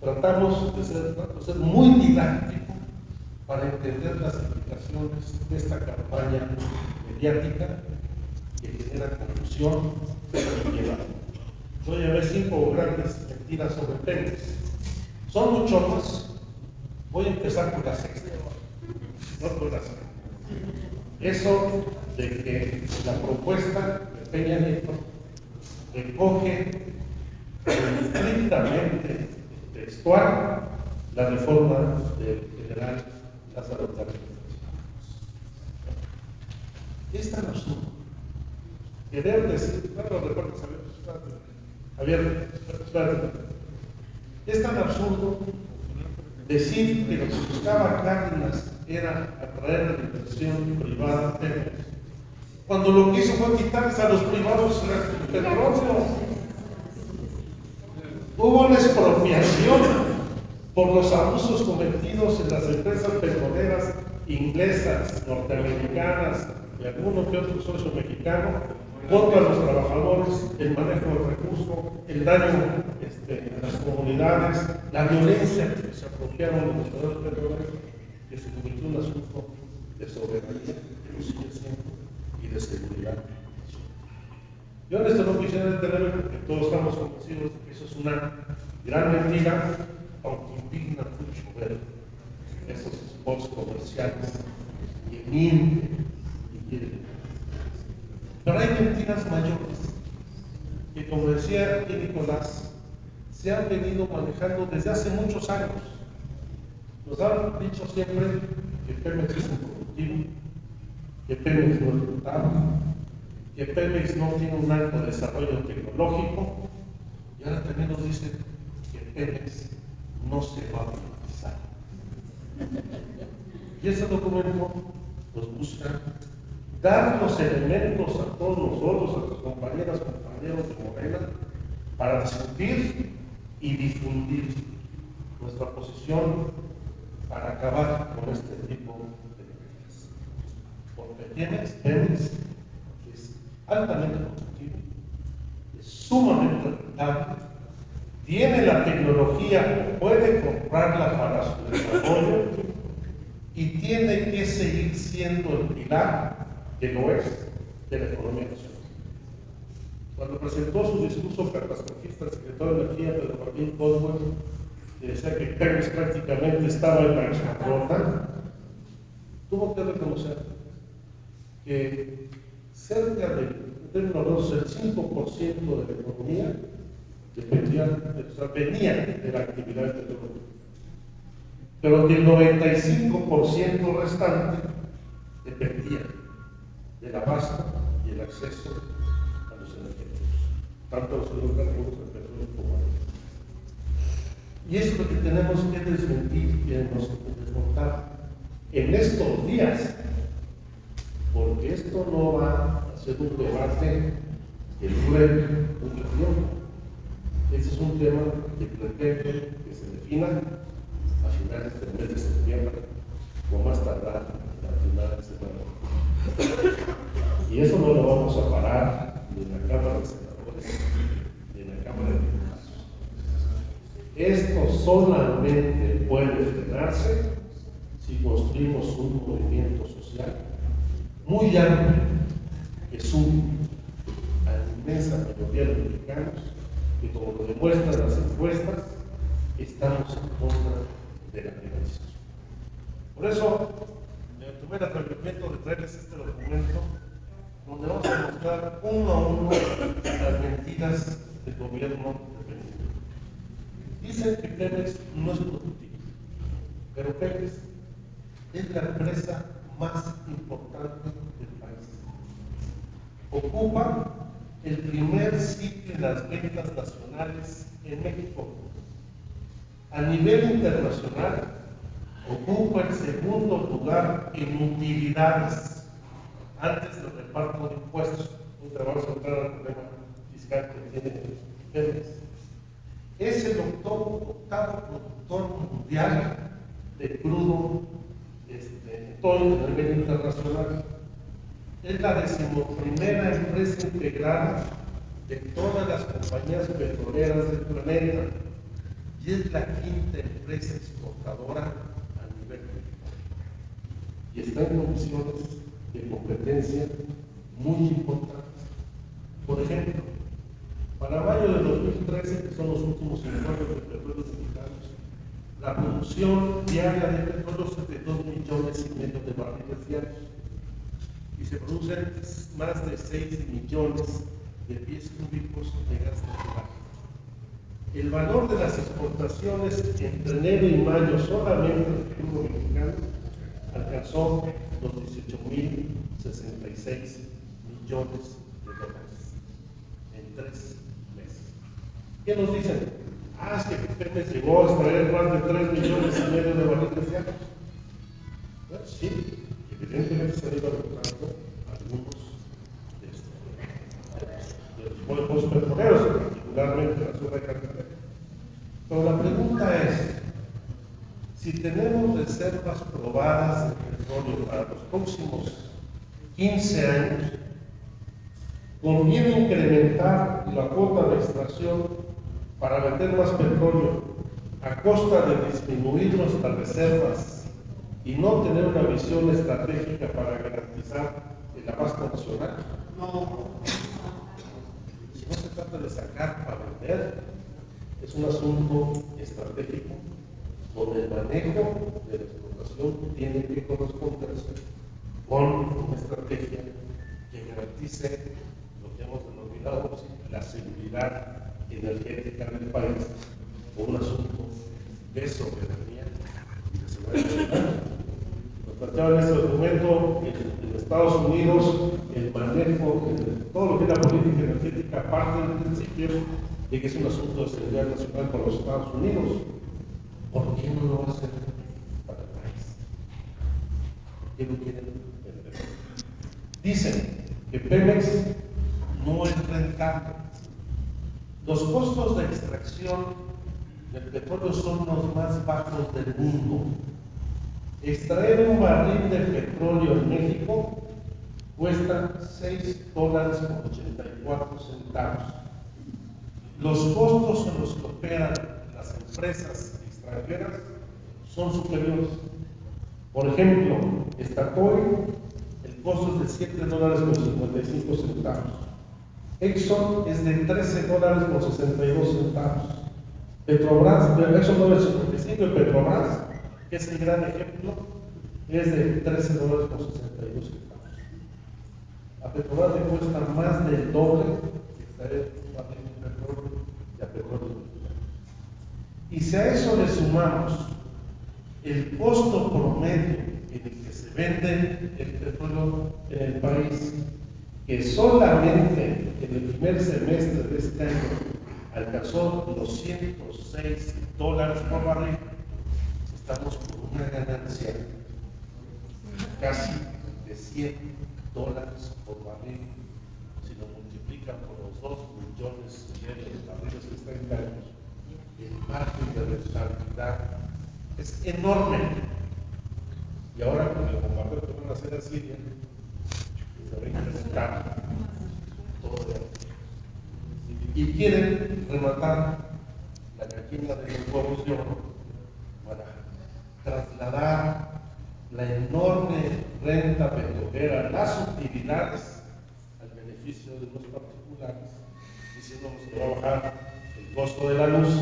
Tratamos de ser muy didáctico para entender las implicaciones de esta campaña mediática que genera confusión y ansiedad. Yo llevé 5 grandes mentiras sobre Pemex. Son mucho más. Voy a empezar por la sexta, no por la sexta. Eso de que la propuesta de Peña Nieto recoge estrictamente textual la reforma del general Lázaro Cárdenas. Es tan absurdo querer decir, claro, recuerda, Javier, espérate. Es tan absurdo decir que lo que buscaba Cárdenas era atraer la inversión privada, cuando lo que hizo fue quitarles a los privados el petróleo. Hubo una expropiación por los abusos cometidos en las empresas petroleras inglesas, norteamericanas y alguno que otro socio mexicano contra los trabajadores, el manejo del recurso, el daño a las comunidades, la violencia que se apropiaron de los trabajadores petroleros, que se convirtió en un asunto de soberanía, que lo sigue siendo, y de seguridad. Yo en esto no quisiera detenerme porque todos estamos convencidos de que eso es una gran mentira, aunque indigna mucho ver esos spots comerciales que mienten y quieren. Pero hay mentiras mayores que, como decía aquí Nicolás, se han venido manejando desde hace muchos años. Nos han dicho siempre que Pemex es improductivo, que Pemex no es rentable, que Pemex no tiene un alto desarrollo tecnológico, y ahora también nos dicen que Pemex no se va a privatizar. Y ese documento nos busca dar los elementos a todos nosotros, a nuestras compañeras, compañeros de Morena, para discutir y difundir nuestra posición para acabar con este tipo de medidas. Porque Pemex es altamente productivo, es sumamente rentable, tiene la tecnología, puede comprarla para su desarrollo y tiene que seguir siendo el pilar, que lo es, de la economía nacional. Cuando presentó su discurso catastrofista el secretario de Energía, Pedro Martín Coswell, que decía que Pemex prácticamente estaba en bancarrota, tuvo que reconocer que cerca del 5% de la economía venía de la actividad petrolera, pero que el 95% restante dependía del abasto y el acceso a los energéticos, tanto a los hidrocarburos, al petróleo como a la gas. Y eso es lo que tenemos que desmentir y desmontar en estos días, porque esto no va a ser un debate que dure mucho tiempo. Este es un tema que pretende que se defina a finales del mes de septiembre, o más tardar a finales de semana. Y eso no lo vamos a parar ni en la Cámara de Senadores ni en la Cámara de Diputados. Esto solamente puede frenarse si construimos un movimiento social muy amplio que sume a la inmensa mayoría de los mexicanos, que, como lo demuestran las encuestas, estamos en contra de la privatización. Por eso me tomé el atrevimiento de traerles este documento, donde vamos a mostrar uno a uno las mentiras del gobierno de Pemex. Dicen que Pemex no es productivo, pero Pemex es la empresa más importante del país. Ocupa el primer sitio en las ventas nacionales en México. A nivel internacional, ocupa el segundo lugar en utilidades antes del reparto de impuestos. Ahorita vamos a entrar al problema fiscal que tiene Pemex. Es el octavo productor mundial de crudo en todo el nivel internacional. Es la 11ª empresa integrada de todas las compañías petroleras del planeta. y es la quinta empresa exportadora a nivel mundial. Y está en condiciones de competencia muy importantes. Por ejemplo, para mayo de 2013, que son los últimos informes de petróleos mexicanos, la producción diaria de petróleo es de 2,5 millones de barriles diarios y se producen más de 6 millones de pies cúbicos de gas natural. El valor de las exportaciones entre enero y mayo solamente del crudo mexicano alcanzó los 18,066 millones de dólares en 3 meses. ¿Qué nos dicen? Es que Pemex llegó a extraer más de 3,5 millones de barriles diarios. Bueno, sí, evidentemente se han ido recuperando algunos de los cuerpos petroleros, particularmente la zona de Cartagena. Pero la pregunta es, si tenemos reservas probadas de petróleo para los próximos 15 años, ¿conviene incrementar la cuota de extracción para vender más petróleo a costa de disminuir nuestras reservas y no tener una visión estratégica para garantizar el abasto nacional? No. Si no se trata de sacar para vender, es un asunto estratégico donde el manejo de la explotación tiene que corresponderse con una estrategia que garantice lo que hemos denominado la seguridad energética del país o un asunto de soberanía y de seguridad nacional. Nos planteaba en este documento en Estados Unidos el manejo de todo lo que es la política energética parte del principio de que es un asunto de seguridad nacional para los Estados Unidos. ¿Por qué no lo va a hacer para el país? ¿Por qué no quieren vender? Dicen que Pemex no es rentable. Los costos de extracción del petróleo son los más bajos del mundo. Extraer un barril de petróleo en México cuesta $6.84. Los costos en los que operan las empresas extranjeras son superiores. Por ejemplo, Statoil, el costo es de $7.55. Exxon es de $13.62. Petrobras, Exxon $9.55 y Petrobras, que es el gran ejemplo, es de $13.62. A Petrobras le cuesta más del doble extraer un barril de petróleo que a Petróleo Mexicano. Y si a eso le sumamos el costo promedio en el que se vende el petróleo en el país, que solamente en el primer semestre de este año alcanzó los $106 por barril, estamos con una ganancia casi de $100 por barril. Si lo multiplican por los 2,5 millones de barriles que están internos, el margen de rentabilidad es enorme. Y ahora con el bombardeo que van a hacer a Siria, se va a incrementar todo el. Y quieren rematar la gallina de los huevos de oro para trasladar la enorme renta petrolera, las utilidades al beneficio de los particulares, diciéndonos que va a bajar el costo de la luz.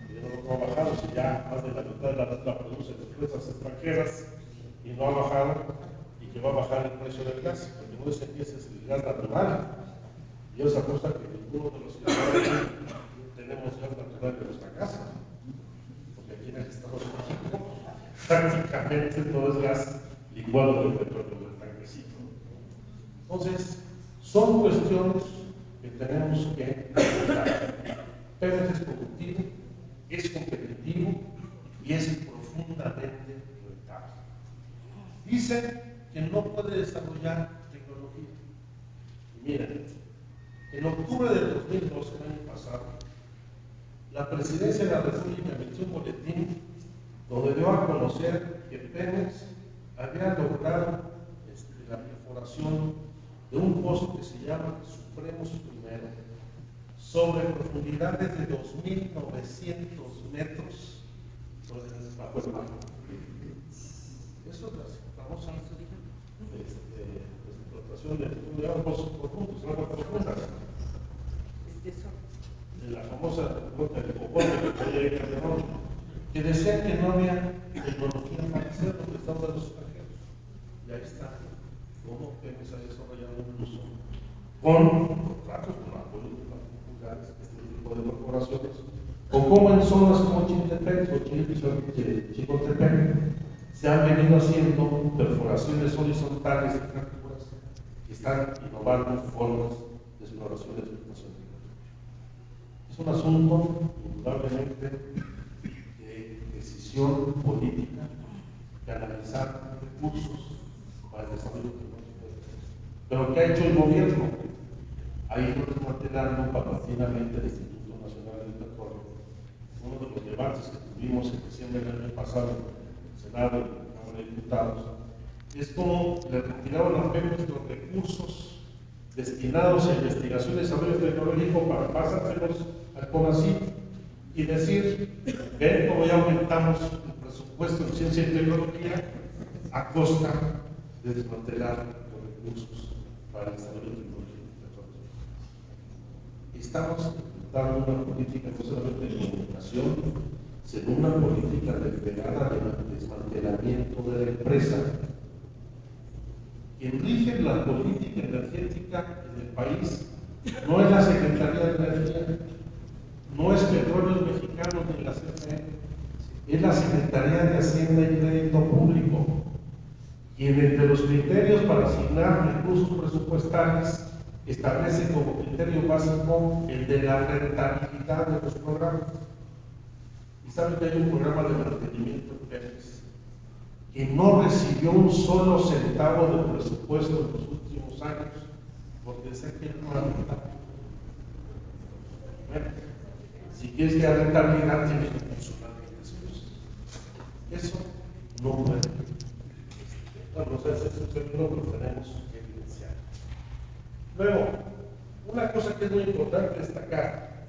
Y no lo ha bajado, si ya más de la mitad de la luz la producen empresas extranjeras y no ha bajado, y que va a bajar el precio del gas, porque no dicen que ese es el gas natural. Y esa cosa que ninguno de los ciudadanos tenemos gas natural en nuestra casa, porque aquí en el Estado de México prácticamente todo es gas licuado del petróleo del tanquecito. Entonces, son cuestiones que tenemos que abordar. Pemex es productivo, es competitivo y es profundamente rentable. Dice que no puede desarrollar tecnología. Y miren, en octubre del 2012, el año pasado, la Presidencia de la República emitió un boletín donde dio a conocer que Pemex había logrado la perforación de un pozo que se llama Supremos Primero, sobre profundidades de 2.900 metros bajo el mar. Eso es la famosa explotación de aguas profundas, aguas profundas. De la famosa roca de Copón, que decían que no había tecnología para hacerlo, que estaban de los extranjeros. Y ahí está cómo Pemex ha desarrollado incluso con contratos con apoyos particulares, este tipo de corporaciones, o como en zonas como Chiltepec o Chicotepec se han venido haciendo perforaciones horizontales y fracturas que están innovando formas de exploración y explotación. Es un asunto, indudablemente, de decisión política, canalizar recursos para el desarrollo tecnológico. Pero ¿qué ha hecho el gobierno? Ha ido desmantelando paulatinamente el Instituto Nacional del Petróleo. Uno de los debates que tuvimos en diciembre del año pasado en el Senado y en la Cámara de Diputados es cómo le retiraron a Pemex los recursos destinados a investigación y desarrollo tecnológico para pasárselos al CONACYT y decir, ven cómo ya aumentamos el presupuesto en ciencia y tecnología a costa de desmantelar los recursos para el desarrollo tecnológico. Estamos dando una política no solamente de comunicación, sino una política deliberada de desmantelamiento de la empresa. Quien rige la política energética en el país no es la Secretaría de Energía, no es Petróleos Mexicanos ni la CFE, es la Secretaría de Hacienda y Crédito Público, quien entre los criterios para asignar recursos presupuestales establece como criterio básico el de la rentabilidad de los programas. Y saben que hay un programa de mantenimiento en Pemex que no recibió un solo centavo de presupuesto en los últimos años, porque decía que no era rentable. Bueno, si quieres que haya rentabilidad, tienes que funcionar bien las cosas. Eso no puede. Bueno, ese es un término que lo tenemos que evidenciar. Luego, una cosa que es muy importante destacar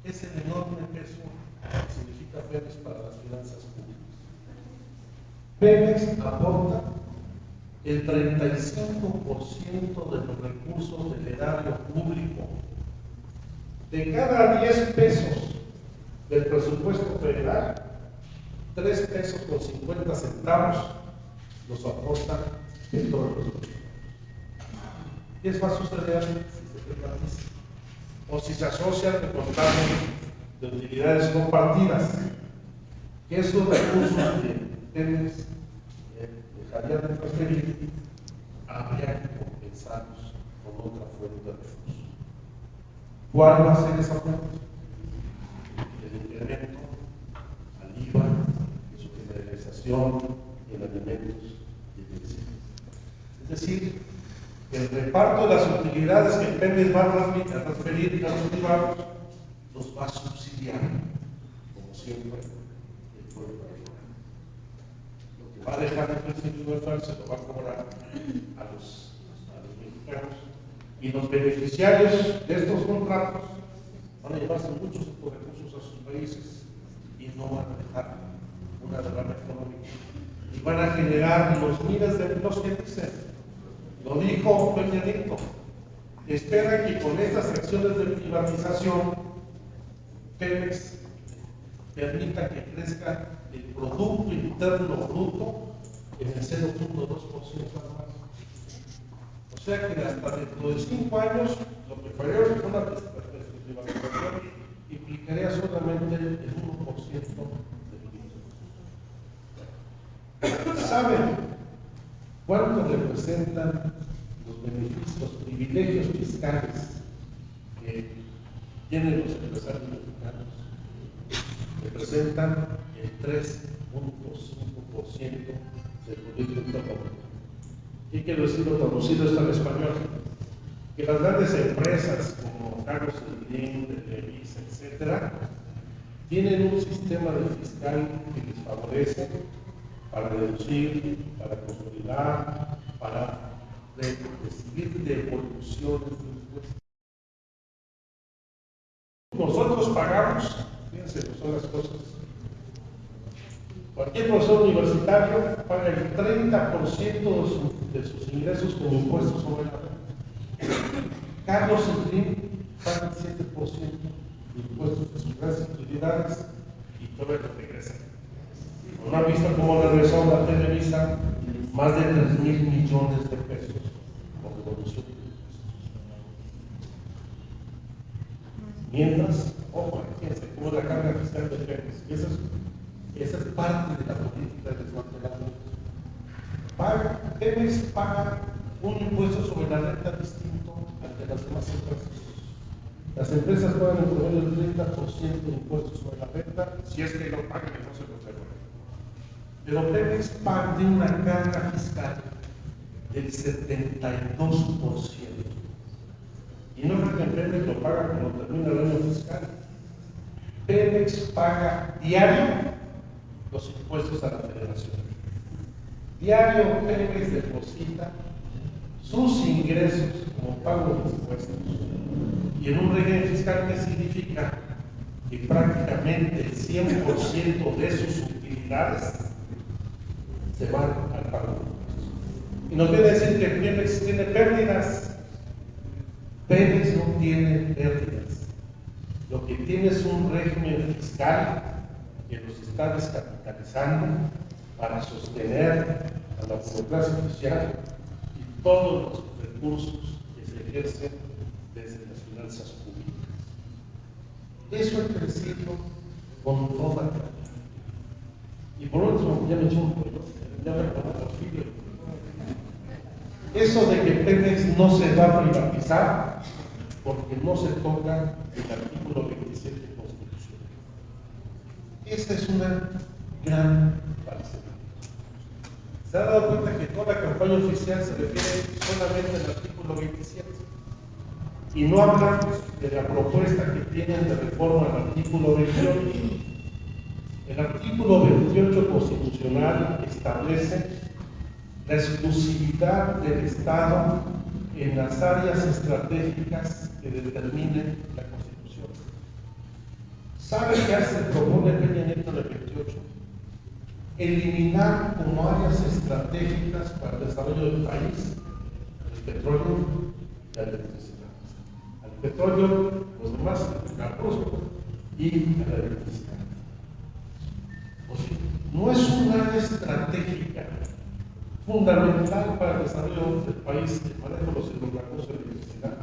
es el enorme peso que significa Pemex para las finanzas públicas. Pemex aporta el 35% de los recursos del erario público. De cada 10 pesos del presupuesto federal, 3 pesos con 50 centavos los aporta Petróleos. ¿Qué va a suceder si se privatiza? O si se asocian con contratos de utilidades compartidas, que esos recursos que Pemex dejaría de transferir, habría que compensarlos con otra fuente de recursos. ¿Cuál va a ser esa fuente? El incremento al IVA, su generalización en alimentos y medicinas. Es decir, el reparto de las utilidades que Pemex va a transferir a los privados los va a subsidiar, como siempre, el pueblo mexicano. Lo que va a dejar el presidente universal se lo va a cobrar a los mexicanos, y los beneficiarios de estos contratos van a llevarse muchos de estos recursos a sus países y no van a dejar una derrama económica y van a generar los miles de empleos que dicen. Lo dijo Peña Nieto. Esperan que con estas acciones de privatización Pemex permita que crezca el Producto Interno Bruto en el 0.2% anual. O sea que hasta dentro de 5 años, lo que falló en una privatización implicaría solamente el 1% del PIB. ¿Saben cuánto representan los beneficios, los privilegios fiscales que tienen los empresarios mexicanos? Representan el 3.5% del Producto Interno Bruto. ¿Qué quiero decir traducido esto al español? Que las grandes empresas como Carlos Slim, Televisa, etcétera, tienen un sistema de fiscal que les favorece para reducir, para consolidar, para recibir devoluciones de impuestos. nosotros pagamos, fíjense cómo son las cosas. Cualquier profesor universitario paga el 30% de sus ingresos como impuestos sobre la renta. Carlos Slim paga el 7% de impuestos de sus grandes utilidades y todo eso regresa. ¿No han visto cómo regresó a la Televisa más de 3,000 millones de pesos por devolución de impuestos? Mientras, ojo, fíjense cómo es la carga fiscal de Pemex. Esa es parte de la política de desmantelamiento. Pemex paga un impuesto sobre la renta distinto al de las demás empresas. Las empresas pagan en promedio el 30% de impuestos sobre la renta, si es que lo pagan y no se lo devuelven. Pero Pemex paga de una carga fiscal del 72%. Y no creo que Pemex lo paga cuando termina el año fiscal. Pemex paga diario los impuestos a la Federación. Diario Pemex deposita sus ingresos como pago de impuestos. Y en un régimen fiscal que significa que prácticamente el 100% de sus utilidades se van al pago de impuestos. Y no quiere decir que Pemex tiene pérdidas. Pemex no tiene pérdidas. Lo que tiene es un régimen fiscal que los está descapitalizando para sostener a la burocracia oficial y todos los recursos que se ejercen desde las finanzas públicas. Eso ha crecido con toda claridad. Y por último, ya me echó un pollo, ya me acabó Porfirio. Eso de que Pemex no se va a privatizar porque no se toca el artículo 27 constitucional. Esa es una gran falsedad. ¿Se ha dado cuenta que toda la campaña oficial se refiere solamente al artículo 27? Y no hablamos de la propuesta que tienen de reforma al artículo 28. El artículo 28 constitucional establece la exclusividad del Estado en las áreas estratégicas que determinen la Constitución. ¿Sabe qué propone Peña Nieto en el 28? Eliminar como áreas estratégicas para el desarrollo del país el petróleo y la electricidad. Al petróleo, los demás, el carbono y la electricidad. O sea, no es un área estratégica fundamental para el desarrollo del país, el manejo de los hidrocarburos de electricidad.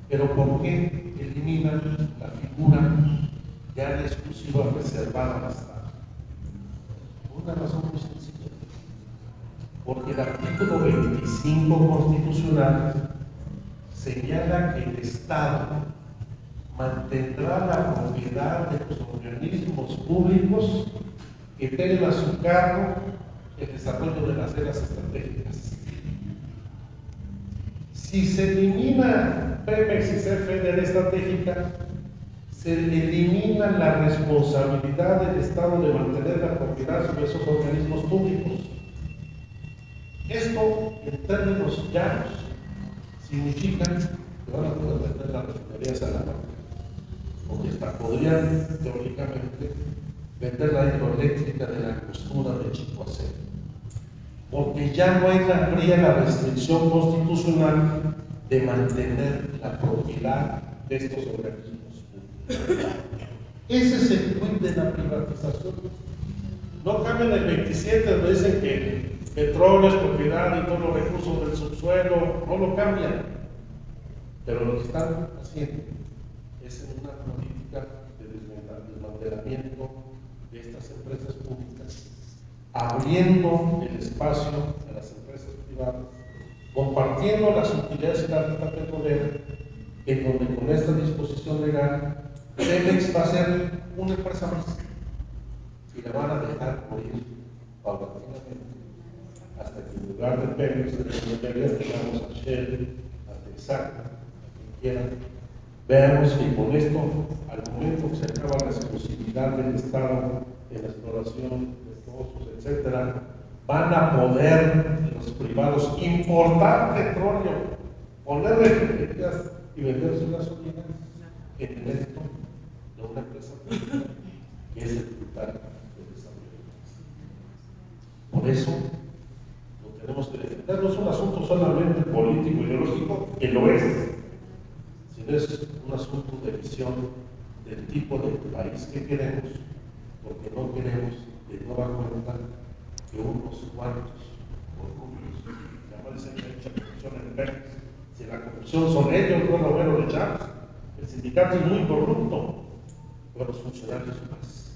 Pero ¿por qué eliminan la figura de área exclusiva reservada al Estado? Por una razón muy sencilla. Porque el artículo 25 constitucional señala que el Estado mantendrá la propiedad de los organismos públicos que tienen a su cargo el desarrollo de las áreas estratégicas. Si se elimina Pemex y CFE de área estratégica, se elimina la responsabilidad del Estado de mantener la propiedad sobre esos organismos públicos. Esto, en términos llanos, significa que van a poder vender las refinerías a la banca, porque hasta podrían, teóricamente, vender la hidroeléctrica de la Angostura de Chicoacén, porque ya no habría la restricción constitucional de mantener la propiedad de estos organismos públicos. Ese es el quid de la privatización. No cambian el 27, donde dicen que petróleo es propiedad y todos los recursos del subsuelo, no lo cambian. Pero lo que están haciendo es en una política de desmantelamiento de estas empresas públicas, abriendo el espacio a las empresas privadas, compartiendo las utilidades y la renta petrolera, en donde con esta disposición legal, Pemex va a ser una empresa más y la van a dejar morir paulatinamente hasta que en lugar de Pemex, tengamos a Shell, a Texaco, a quien quieran. Veamos que con esto, al momento que se acaba la exclusividad del Estado en la exploración de pozos, etcétera, van a poder los privados importar petróleo, poner refinerías y vender su gasolina en el esto de una empresa pública que es el titular del desarrollo. Por eso lo tenemos que defender. No es un asunto solamente político, ideológico, que lo es, sino es un asunto de visión del tipo de país que queremos, porque no queremos de nueva cuenta que unos cuantos corruptos, llamarse mucha corrupción en Pemex, si la corrupción son ellos, no Romero de Chávez, el sindicato es muy corrupto, pero los funcionarios más.